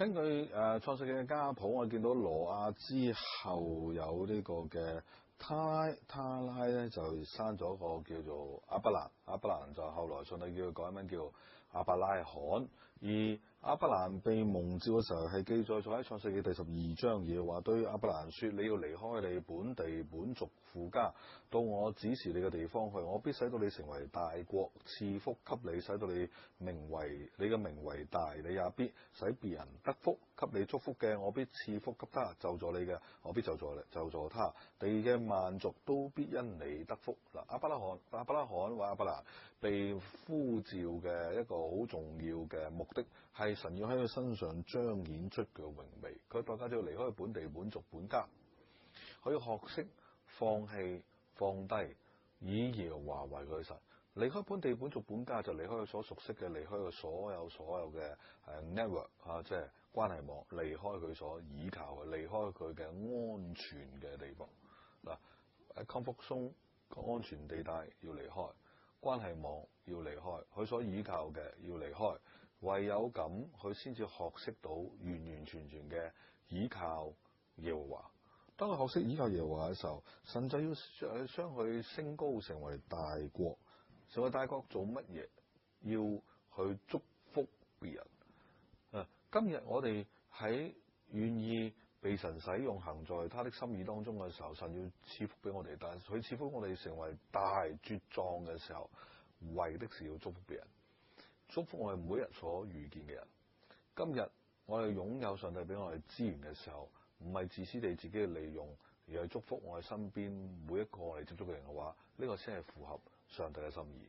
根據創世記嘅家譜，我見到挪亞之後有呢個嘅他拉咧，就生咗個叫做亞伯蘭，亞伯蘭就後來上帝叫佢改名叫亞伯拉罕。而亞伯蘭被蒙召嘅時候，係記載咗喺創世記第12章，而話對亞伯蘭說：你要離開你本地本族父家，到我指示你嘅地方去，我必使到你成為大國，賜福給你，使到你嘅名為大，你也必使別人得福。給你祝福嘅，我必賜福給他；咒詛你嘅，我必咒詛他。地嘅萬族都必因你得福。嗱，亞伯拉罕或亞伯蘭被呼召嘅一個好重要嘅目的，係神要喺佢身上彰顯出佢嘅榮美。佢代價就要離開本地本族本家，佢要學識放棄放低，以耶和華為佢神。離開本地本族本家就離開佢所熟悉嘅，離開佢所有嘅network 即係關係網，離開佢所倚靠嘅，離開佢嘅安全嘅地方。嗱，喺 comfort zone 個安全地帶要離開，關係網要離開，佢所倚靠嘅要離開。唯有咁，佢先至學識到完完全全嘅倚靠耶和華。當佢學識倚靠耶和華嘅時候，神就要將佢升高成為大國。成為大國做乜嘢？要去祝福別人。今日我哋喺願意被神使用，行在他的心意當中嘅時候，神要賜福俾我哋，但係佢賜福我哋成為大茁壯嘅時候，為的是要祝福別人，祝福我哋每日所遇見嘅人。今日我哋擁有上帝俾我哋資源嘅時候，唔係自私地自己嘅利用，而係祝福我哋身邊每一個我哋接觸嘅人嘅話，呢個先係符合上帝嘅心意。